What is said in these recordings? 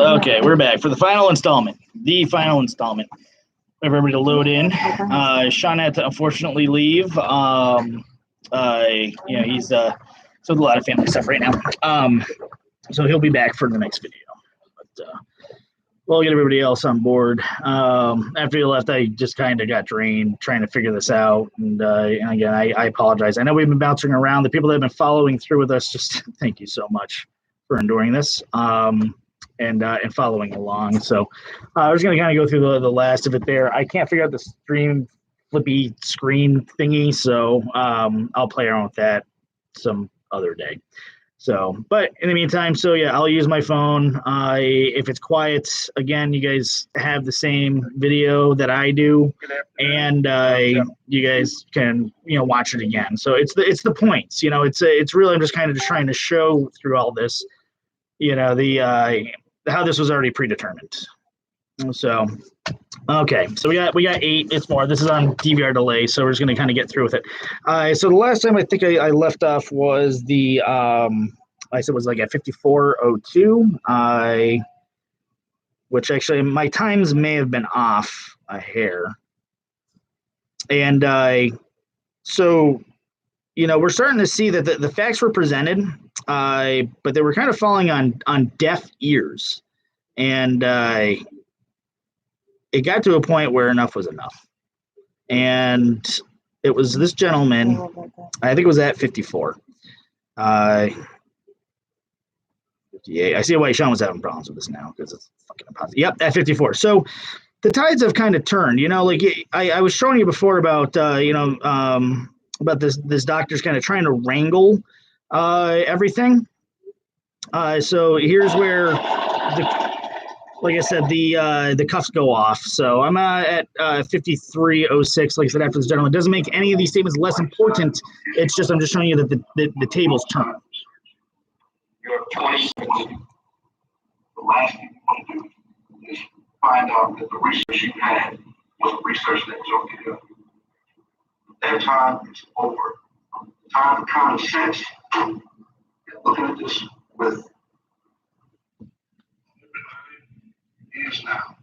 Okay, we're back for the final installment. The final installment. Wait for everybody to load in. Sean had to unfortunately leave. He's so a lot of family stuff right now. So he'll be back for the next video. But we'll get everybody else on board. After he left, I just kind of got drained trying to figure this out. And again, I apologize. I know we've been bouncing around. The people that have been following through with us, just thank you so much for enduring this and following along. So I was going to kind of go through the last of it there. I can't figure out the stream flippy screen thingy, so I'll play around with that some other day. So, but in the meantime, so yeah, I'll use my phone. If it's quiet, again, you guys have the same video that I do, and you guys can watch it again. So it's the points, it's really I'm just kind of just trying to show through all this, how this was already predetermined. So, okay, so we got 8. It's more. This is on DVR delay, so we're just going to kind of get through with it. So the last time I think I left off was the I said it was like at 54:02. Which actually my times may have been off a hair, and so we're starting to see that the facts were presented, but they were kind of falling on deaf ears, and it got to a point where enough was enough. And it was this gentleman, I think it was at 54. Yeah, I see why Sean was having problems with this now, because it's fucking impossible. Yep, at 54. So the tides have kind of turned, like I was showing you before about, about this doctor's kind of trying to wrangle everything. So here's where like I said, the cuffs go off. So I'm at 53:06. Like I said, after this gentleman, it doesn't make any of these statements less important. It's just I'm just showing you that the tables turn. You have 20 seconds. The last thing you want to do is find out that the research you had was research that was okay. That time is over. Time for common sense. And looking at this with is now.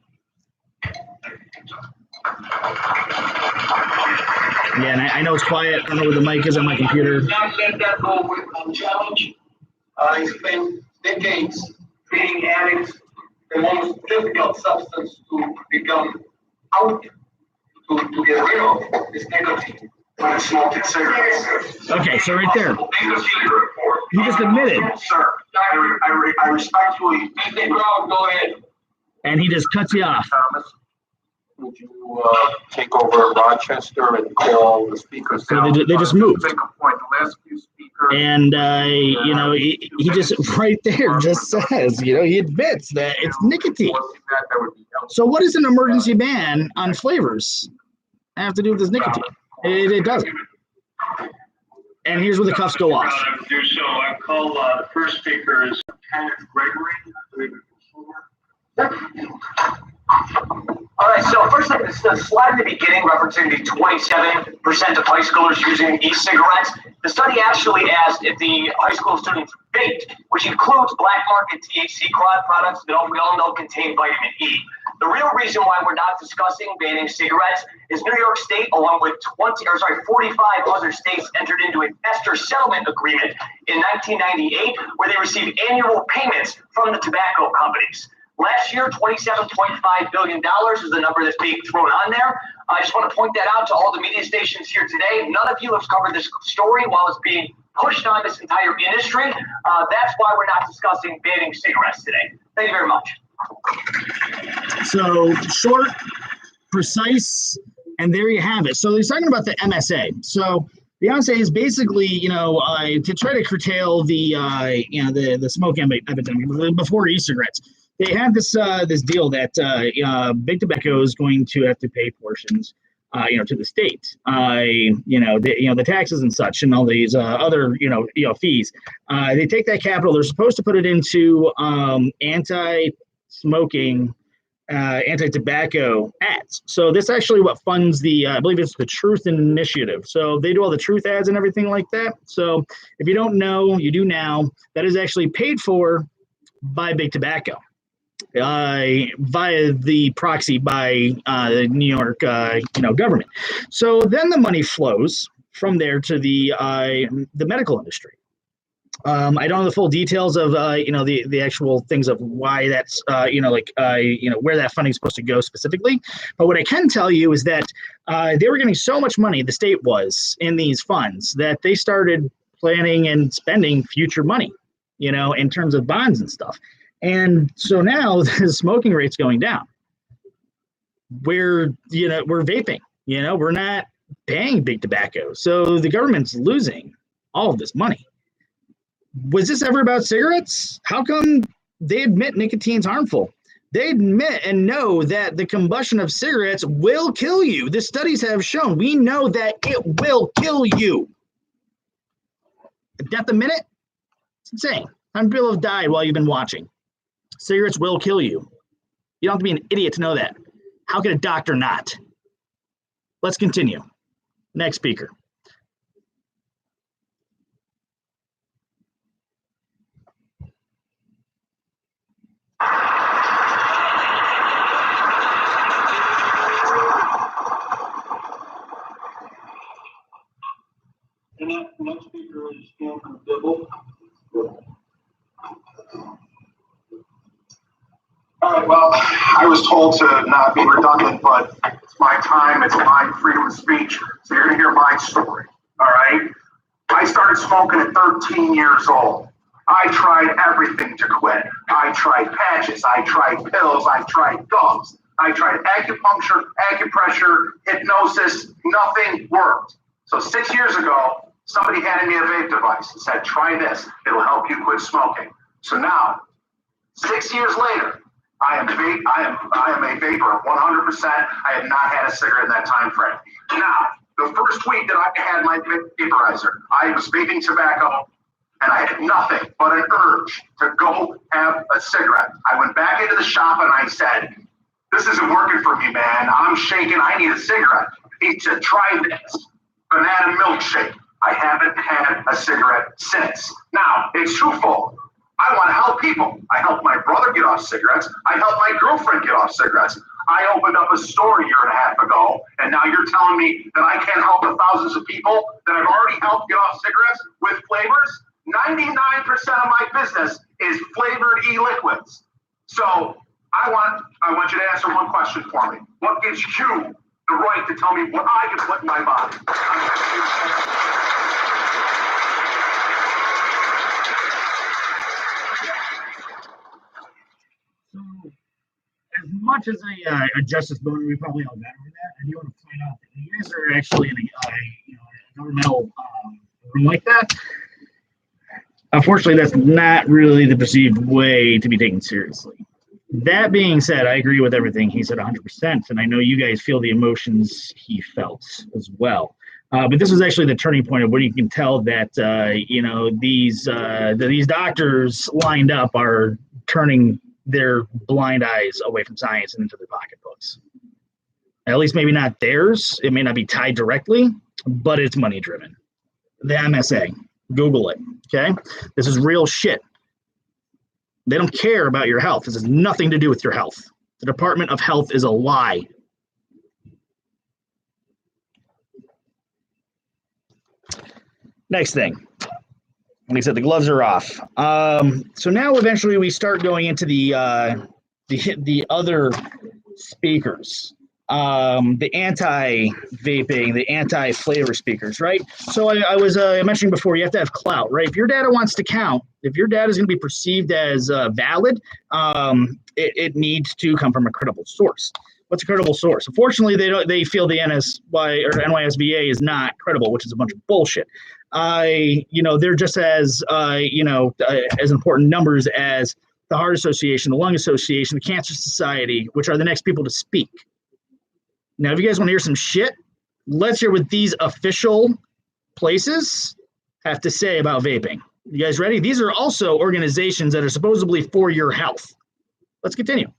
Yeah, and I know it's quiet. I don't know where the mic is on my computer. Not let that go with challenge. It's been decades treating addicts, the most difficult substance to become out to get rid of is nicotine. When smoking cigarettes. Okay, so right there. He just admitted. Sir, I respectfully. Go ahead. And he just cuts you off. Thomas, would you take over Rochester and call the speakers down? So they just moved. Make a point. The last few speakers. And he just right there just says, he admits that it's nicotine. So what does an emergency ban on flavors have to do with this nicotine? It doesn't. And here's where the cuffs go off. Do so. I call the first speaker is Kenneth Gregory. All right, so first, the slide in the beginning referencing the 27% of high schoolers using e-cigarettes. The study actually asked if the high school students vaped, which includes black market THC products that we all know contain vitamin E. The real reason why we're not discussing banning cigarettes is New York State, along with 45 other states, entered into an Esther settlement agreement in 1998, where they received annual payments from the tobacco companies. Last year, $27.5 billion is the number that's being thrown on there. I just want to point that out to all the media stations here today. None of you have covered this story while it's being pushed on this entire industry. That's why we're not discussing banning cigarettes today. Thank you very much. So short, precise, and there you have it. So he's talking about the MSA. So the MSA is basically, to try to curtail the smoking epidemic before e-cigarettes. They have this deal that big tobacco is going to have to pay portions, to the state. The taxes and such, and all these other fees. They take that capital. They're supposed to put it into anti-smoking, anti-tobacco ads. So this actually what funds the, I believe it's the Truth Initiative. So they do all the truth ads and everything like that. So if you don't know, you do now. That is actually paid for by big tobacco, via the proxy by the New York government. So then the money flows from there to the medical industry. I don't know the full details of the actual things of why that's where that funding is supposed to go specifically. But what I can tell you is that they were getting so much money, the state was, in these funds, that they started planning and spending future money, in terms of bonds and stuff. And so now the smoking rate's going down. We're vaping, we're not paying big tobacco. So the government's losing all of this money. Was this ever about cigarettes? How come they admit nicotine's harmful? They admit and know that the combustion of cigarettes will kill you. The studies have shown. We know that it will kill you. A death a minute? It's insane. How many people have died while you've been watching? Cigarettes will kill you. You don't have to be an idiot to know that. How can a doctor not? Let's continue. Next speaker. The next speaker is Andrew Dibble. All right, well, I was told to not be redundant, but it's my time, it's my freedom of speech, so you're gonna hear my story, all right? I started smoking at 13 years old. I tried everything to quit. I tried patches, I tried pills, I tried gums, I tried acupuncture, acupressure, hypnosis, nothing worked. So 6 years ago, somebody handed me a vape device and said, try this, it'll help you quit smoking. So now, 6 years later, I am a vapor 100%. I have not had a cigarette in that time frame. Now, the first week that I had my vaporizer, I was vaping tobacco and I had nothing but an urge to go have a cigarette. I went back into the shop and I said, this isn't working for me, man. I'm shaking. I need a cigarette. I need to try this banana milkshake. I haven't had a cigarette since. Now, it's twofold. I want to help people. I helped my brother get off cigarettes. I helped my girlfriend get off cigarettes. I opened up a store a year and a half ago, and now you're telling me that I can't help the thousands of people that I've already helped get off cigarettes with flavors? 99% of my business is flavored e-liquids. So I want you to answer one question for me. What gives you the right to tell me what I can put in my body? So, as much as a justice boner, we probably all got over that. I do want to point out that you guys are actually in a governmental room like that. Unfortunately, that's not really the perceived way to be taken seriously. That being said, I agree with everything he said 100%, and I know you guys feel the emotions he felt as well. But this was actually the turning point of when you can tell that these doctors lined up are turning their blind eyes away from science and into their pocketbooks. At least maybe not theirs. It may not be tied directly, but it's money driven. The MSA, Google it, okay? This is real shit. They don't care about your health. This has nothing to do with your health. The Department of Health is a lie. Next thing. Like I said, the gloves are off. So now eventually we start going into the other speakers, the anti-vaping, the anti-flavor speakers, right? So I was mentioning before, you have to have clout, right? If your data wants to count, if your data is going to be perceived as valid, it needs to come from a credible source. What's a credible source? Unfortunately, they feel the NSY or NYSVA is not credible, which is a bunch of bullshit. They're just as important numbers as the Heart Association, the Lung Association, the Cancer Society, which are the next people to speak. Now, if you guys want to hear some shit, let's hear what these official places have to say about vaping. You guys ready? These are also organizations that are supposedly for your health. Let's continue.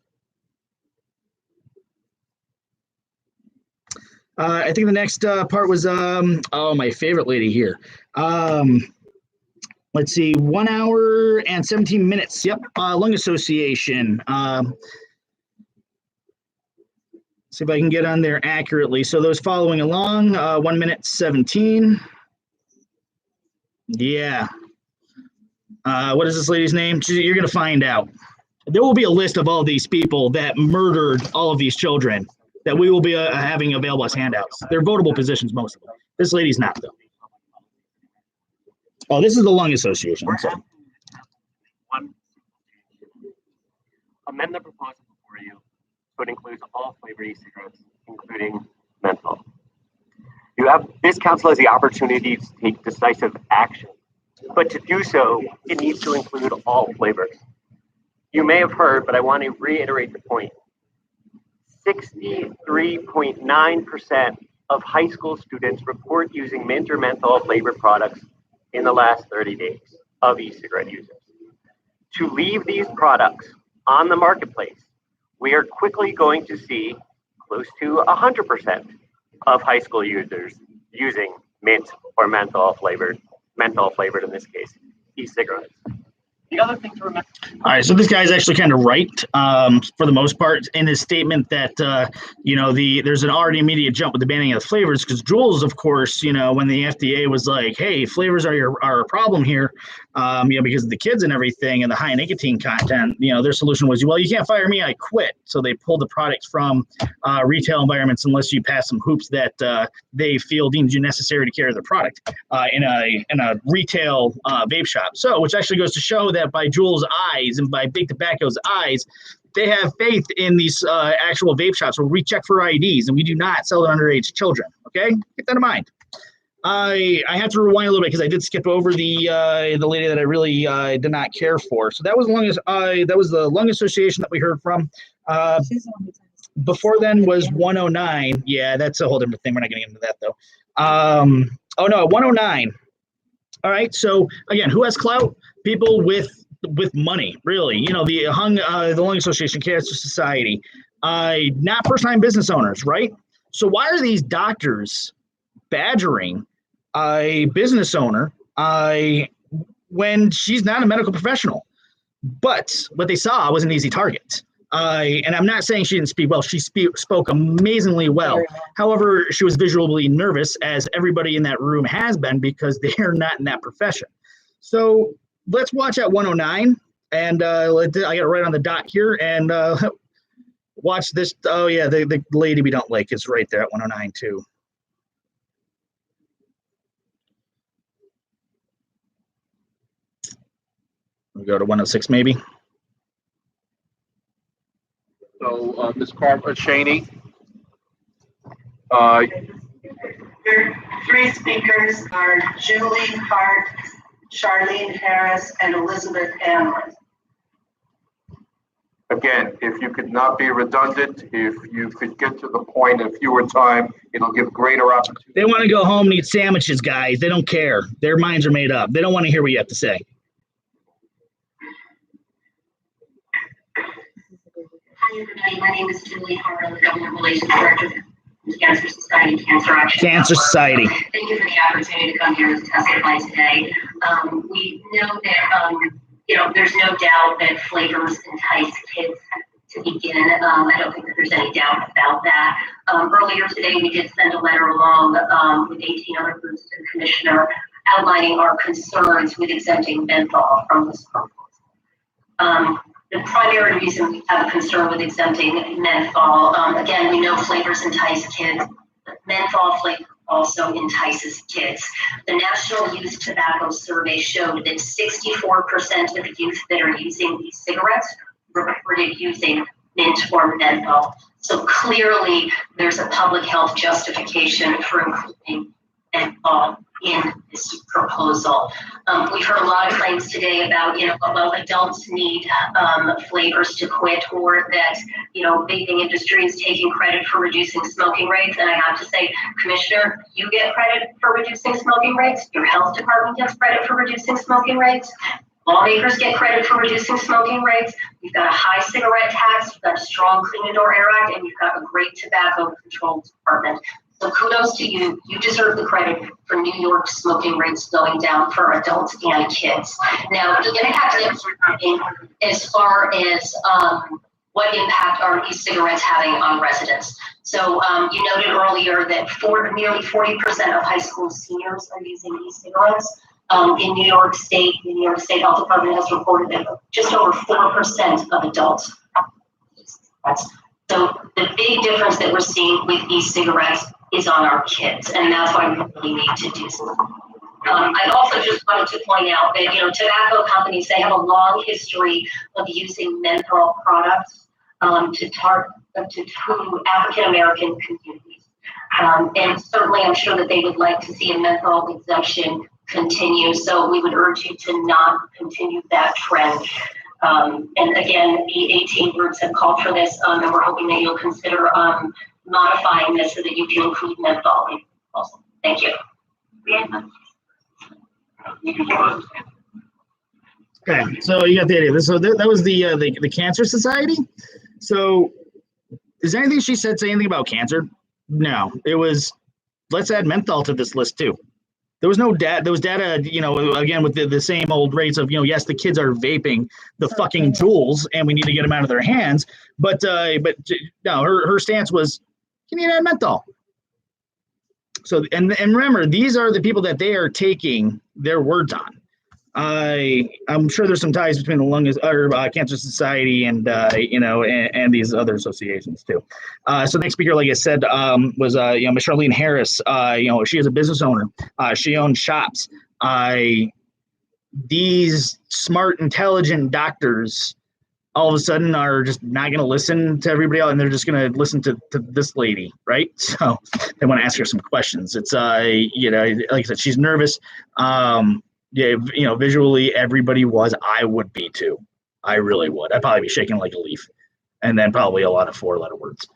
I think the next part was, my favorite lady here. let's see, 1 hour and 17 minutes. Yep, Lung Association. See if I can get on there accurately. So those following along, 1 minute 17. Yeah. What is this lady's name? You're going to find out. There will be a list of all these people that murdered all of these children that we will be having available as handouts. They're votable positions, most of them. This lady's not, though. Oh, this is the Lung Association. I'm sorry. Amend the proposal before you so it includes all flavored e-cigarettes, including menthol. This council has the opportunity to take decisive action, but to do so, it needs to include all flavors. You may have heard, but I want to reiterate the point. 63.9% of high school students report using mint or menthol flavored products in the last 30 days of e-cigarette users. To leave these products on the marketplace, we are quickly going to see close to 100% of high school users using mint or menthol flavored in this case, e-cigarettes. The other thing to remember. All right, so this guy's actually kind of right for the most part in his statement that there's an already immediate jump with the banning of the flavors because Jules, of course, when the FDA was like, hey, flavors are a problem here, because of the kids and everything and the high nicotine content. Their solution was, well, you can't fire me, I quit. So they pulled the products from retail environments unless you pass some hoops that they feel deems you necessary to carry the product in a retail vape shop. So, which actually goes to show that by Jules' eyes and by Big Tobacco's eyes, they have faith in these actual vape shops where we check for IDs and we do not sell to underage children. Okay, keep that in mind. I have to rewind a little bit because I did skip over the lady that I really did not care for. So that was the Lung Association that we heard from. Before then was 109. Yeah, that's a whole different thing. We're not getting into that though. 109. All right. So again, who has clout? People with money, really. The Lung Association, Cancer Society, not first-time business owners, right? So why are these doctors badgering a business owner when she's not a medical professional? But what they saw was an easy target. And I'm not saying she didn't speak well. She spoke amazingly well. However, she was visually nervous, as everybody in that room has been, because they're not in that profession. So let's watch at 109. And I got it right on the dot here. And watch this. Oh, yeah, the lady we don't like is right there at 109, too. We go to 106, maybe. So, Ms. Carver Cheney. Your three speakers are Julie Hart, Charlene Harris, and Elizabeth Hamlin. Again, if you could not be redundant, if you could get to the point in fewer time, it'll give greater opportunity. They want to go home and eat sandwiches, guys. They don't care. Their minds are made up. They don't want to hear what you have to say. Hi, everybody. My name is Julie Hart. I'm the Government Relations Director of the Cancer Society Cancer Action Cancer Network. Society. Thank you for the opportunity to come here and testify today. We know that there's no doubt that flavors entice kids to begin. I don't think that there's any doubt about that. Earlier today, we did send a letter along with 18 other groups to the Commissioner outlining our concerns with exempting menthol from this proposal. The primary reason we have a concern with exempting menthol, again, we know flavors entice kids, but menthol flavor also entices kids. The National Youth Tobacco Survey showed that 64% of youth that are using e-cigarettes reported using mint or menthol. So clearly, there's a public health justification for including menthol in this proposal. We've heard a lot of claims today about, adults need flavors to quit, or that, vaping industry is taking credit for reducing smoking rates. And I have to say, Commissioner, you get credit for reducing smoking rates. Your health department gets credit for reducing smoking rates. Lawmakers get credit for reducing smoking rates. You've got a high cigarette tax, you've got a strong Clean Indoor Air Act, and you've got a great tobacco control department. So kudos to you. You deserve the credit for New York smoking rates going down for adults and kids. Now, the impact as far as what impact are e-cigarettes having on residents? So you noted earlier that nearly 40% of high school seniors are using e-cigarettes. In New York State, the New York State Health Department has reported that just over 4% of adults. So the big difference that we're seeing with e-cigarettes is on our kids, and that's why we really need to do something. I also just wanted to point out that, tobacco companies, they have a long history of using menthol products to African American communities. And certainly I'm sure that they would like to see a menthol exemption continue. So we would urge you to not continue that trend. And again, the 18 groups have called for this, and we're hoping that you'll consider modifying this so that you can include menthol. Also, thank you. Okay, so you got the idea. So that was the Cancer Society. So is anything she said say anything about cancer? No, it was let's add menthol to this list too. There was no data. There was data, again with the same old rates of, yes, the kids are vaping the fucking jewels, and we need to get them out of their hands. But no, her stance was, you need to add menthol. So and remember, these are the people that they are taking their words on. I'm sure there's some ties between the Cancer Society and and these other associations too. So the next speaker, like I said, was Miss Charlene Harris. She is a business owner. She owns shops. These smart, intelligent doctors all of a sudden are just not going to listen to everybody else, and they're just going to listen to this lady, right? So they want to ask her some questions. It's like I said, she's nervous. Visually everybody was. I would be too. I really would. I'd probably be shaking like a leaf, and then probably a lot of 4-letter words.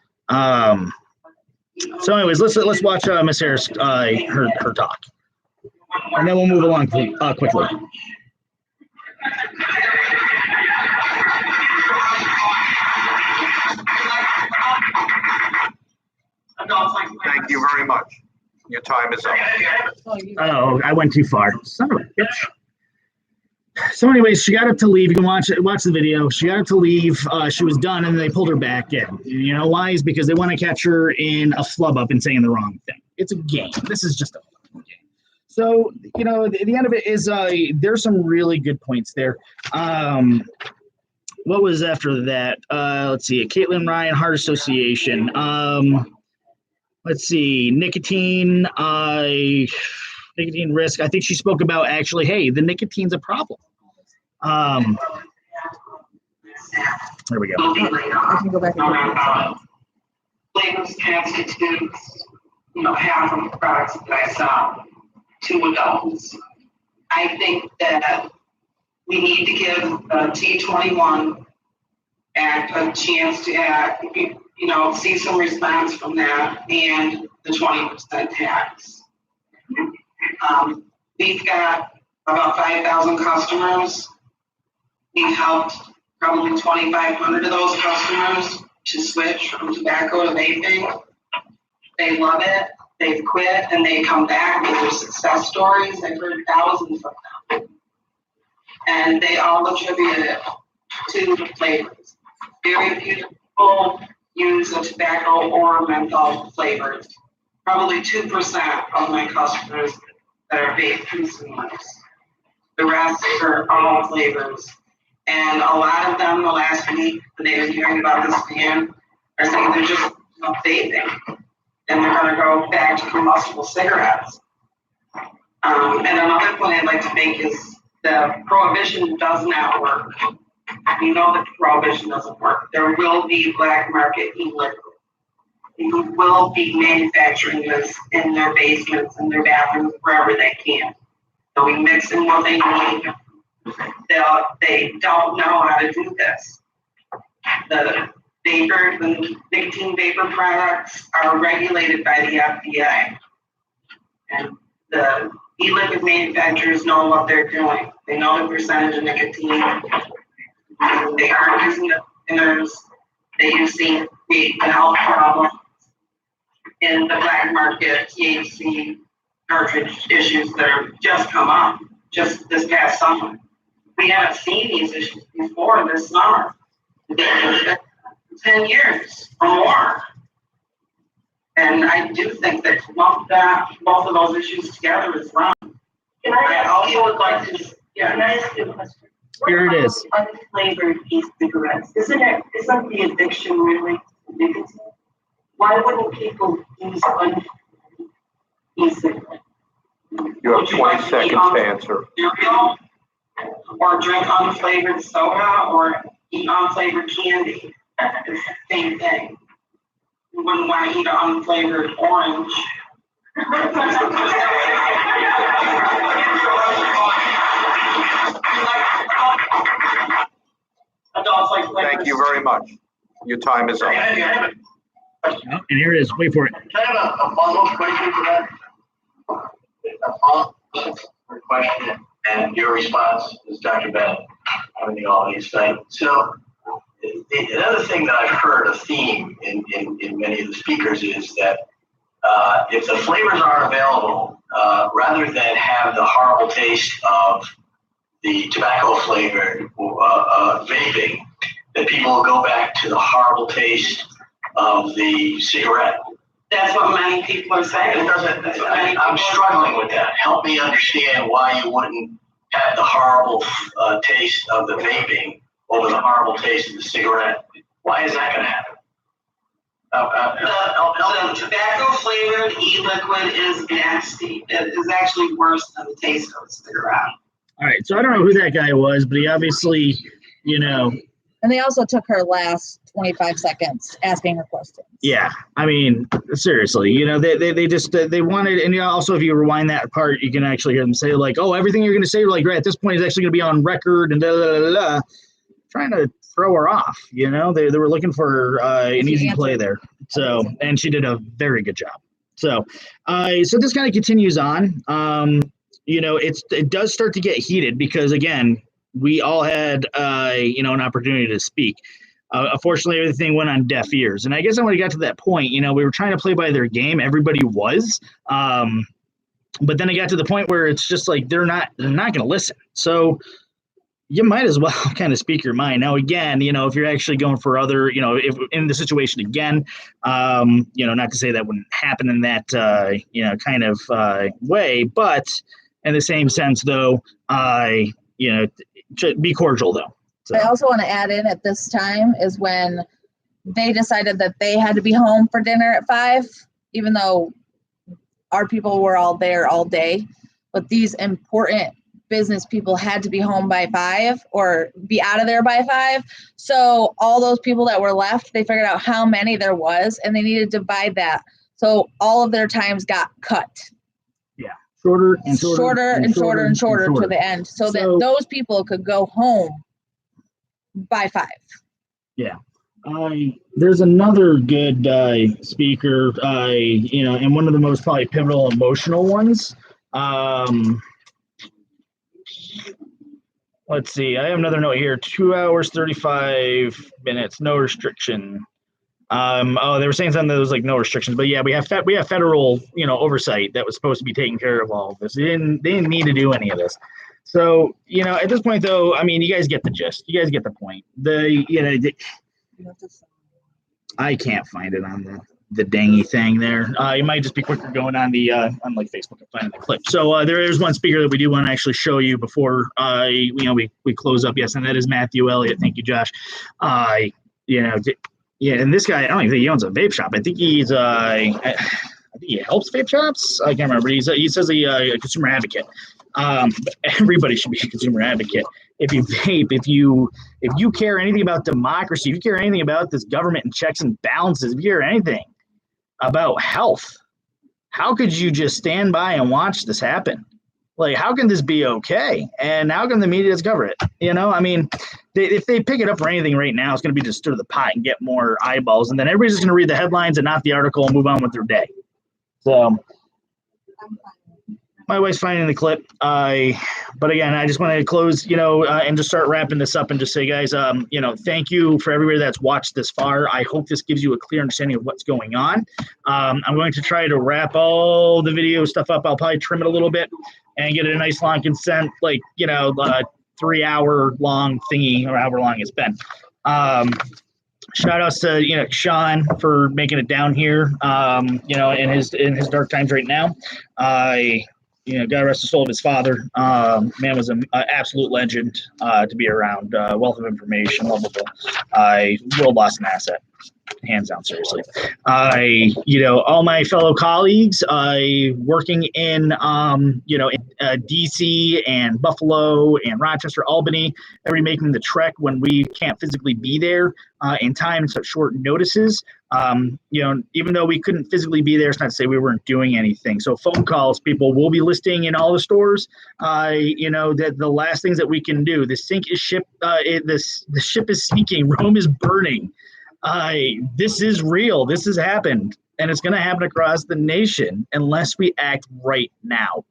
So anyways, let's watch Miss Harris her talk, and then we'll move along quickly. Thank you very much. Your time is up. Oh, I went too far. Son of a bitch. So anyways, she got up to leave. You can watch the video. She got up to leave. She was done, and they pulled her back in. You know why? Is because they want to catch her in a flub up and saying the wrong thing. It's a game. This is just a game. So, the end of it is there's some really good points there. What was after that? Let's see. Caitlin Ryan, Heart Association. Let's see. Nicotine risk. I think she spoke about actually, hey, the nicotine's a problem. There we go. I can go back and flavors constitutes, half of the products that I sell to adults. I think that we need to give the T21 Act a chance to add, see some response from that and the 20% tax. We've got about 5,000 customers. We've helped probably 2,500 of those customers to switch from tobacco to vaping. They love it. They've quit and they come back with their success stories. I've heard thousands of them. And they all attribute it to the flavors. Very few people use a tobacco or menthol flavors. Probably 2% of my customers that are vape consumers. The rest are all flavors. And a lot of them the last week, when they were hearing about this ban, are saying they're just vaping. And they're going to go back to combustible cigarettes. And another point I'd like to make is the prohibition does not work. We know that prohibition doesn't work. There will be black market e-liquor. People will be manufacturing this in their basements, in their bathrooms, wherever they can. They'll be mixing what they need. They don't know how to do this. The nicotine vapor products are regulated by the FDA. And the e-liquid manufacturers know what they're doing. They know the percentage of nicotine. They aren't using the thinners. They use the health problem. in the black market THC cartridge issues that have just come up just this past summer. We haven't seen these issues before this summer. 10 years or more. And I do think that both of those issues together is wrong. I also would like to, Can I ask you a question? Here it is. Unflavored e-cigarettes. Isn't the addiction really nicotine? Why wouldn't people use unflavored e-cigarettes? You have 20 seconds to answer. cereal, or drink unflavored soda, or eat unflavored candy. It's the same thing. You wouldn't want to eat an unflavored orange. Thank you very much. Your time is up. And here it is. Wait for it. Can I have a follow-up question to that? A follow-up question, and your response is Dr. Ben on the audience site. So another thing that I've heard, a theme in many of the speakers, is that if the flavors aren't available, rather than have the horrible taste of the tobacco-flavored vaping, that people will go back to the horrible taste of the cigarette. That's what many people are saying. I'm struggling with that. Help me understand why you wouldn't have the horrible taste of the vaping over the horrible taste of the cigarette. Why is that going to happen? The tobacco-flavored e-liquid is nasty. It is actually worse than the taste of a cigarette. All right. So I don't know who that guy was, but he obviously, And they also took her last 25 seconds asking her questions. Yeah, I mean, seriously, they just they wanted, and also if you rewind that part, you can actually hear them say like, "Oh, everything you're going to say, like, right at this point is actually going to be on record," and trying to throw her off. They were looking for an easy play there. So, and she did a very good job. So, so this kind of continues on. It does start to get heated because again, we all had an opportunity to speak. Unfortunately, everything went on deaf ears. And I guess when we got to that point, we were trying to play by their game. Everybody was. But then it got to the point where it's just like they're not going to listen. So you might as well kind of speak your mind. Now, again, if you're actually going for other, if in the situation again, not to say that wouldn't happen in that, kind of way. But in the same sense, though, be cordial, though. So. I also want to add in at this time is when they decided that they had to be home for dinner at 5, even though our people were all there all day. But these important business people had to be home by 5 or be out of there by 5. So all those people that were left, they figured out how many there was, and they needed to divide that. So all of their times got cut. Yeah, shorter and shorter to the end, so that those people could go home by 5. Yeah. There's another good speaker, and one of the most probably pivotal emotional ones. Let's see. I have another note here. 2 hours, 35 minutes, no restriction. They were saying something that was like no restrictions, but yeah, we have federal, oversight that was supposed to be taking care of all of this. They didn't need to do any of this. So, at this point, though, I mean, you guys get the gist. You guys get the point. I can't find it on the dangy thing there. You might just be quicker going on the on like Facebook and finding the clip. So there is one speaker that we do want to actually show you before we close up. Yes, and that is Matthew Elliott. Thank you, Josh. And this guy, I don't even think he owns a vape shop. I think he's I think he helps vape shops. I can't remember. He says he's a consumer advocate. But everybody should be a consumer advocate. If you vape, if you care anything about democracy, if you care anything about this government and checks and balances, if you care anything about health, how could you just stand by and watch this happen? Like, how can this be okay? And how can the media just cover it? I mean, if they pick it up for anything right now, it's going to be to stir the pot and get more eyeballs. And then everybody's just going to read the headlines and not the article and move on with their day. So, my wife's finding the clip. But again, I just wanted to close, and just start wrapping this up and just say, guys, thank you for everybody that's watched this far. I hope this gives you a clear understanding of what's going on. I'm going to try to wrap all the video stuff up. I'll probably trim it a little bit and get a nice long consent, 3-hour long thingy, or however long it's been. Shout outs to Sean for making it down here. In his dark times right now. God rest the soul of his father. Man was an absolute legend to be around. Wealth of information, lovable. World lost an asset. Hands down, seriously. All my fellow colleagues, working in, DC and Buffalo and Rochester, Albany, everybody making the trek when we can't physically be there in time and such short notices. Even though we couldn't physically be there, it's not to say we weren't doing anything. So phone calls, people will be listing in all the stores. That the last things that we can do. The ship is sinking. Rome is burning. This is real. This has happened, and it's going to happen across the nation unless we act right now.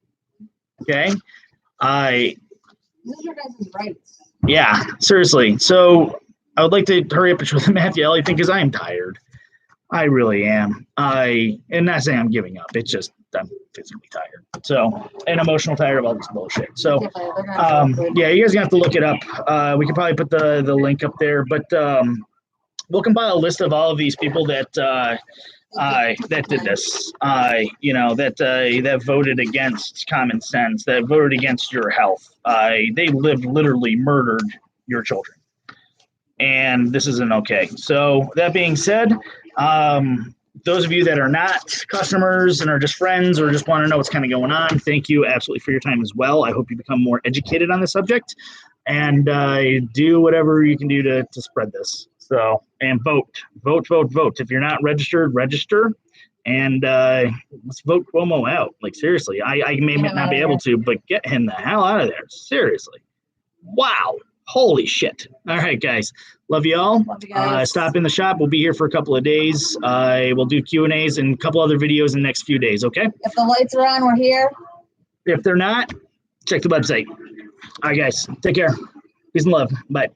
Okay. These are your guys' rights. Yeah, seriously. So I would like to hurry up with the Matthew Ellie thing because I am tired. I really am. And not saying I'm giving up. It's just I'm physically tired. So, and emotional tired of all this bullshit. So, yeah, you guys gonna have to look it up. We could probably put the link up there, but we'll compile a list of all of these people that did this. That voted against common sense, that voted against your health. They literally murdered your children, and this isn't okay. So that being said, those of you that are not customers and are just friends or just want to know what's kind of going on, thank you absolutely for your time as well. I hope you become more educated on the subject and do whatever you can do to spread this. So, and vote. If you're not registered, register. And let's vote Cuomo out. Like, seriously, I may not be able to, but get him the hell out of there. Seriously. Wow. Holy shit. All right, guys. Love you all. Love you guys. Stop in the shop. We'll be here for a couple of days. We'll do Q&As and a couple other videos in the next few days, okay? If the lights are on, we're here. If they're not, check the website. All right, guys. Take care. Peace and love. Bye.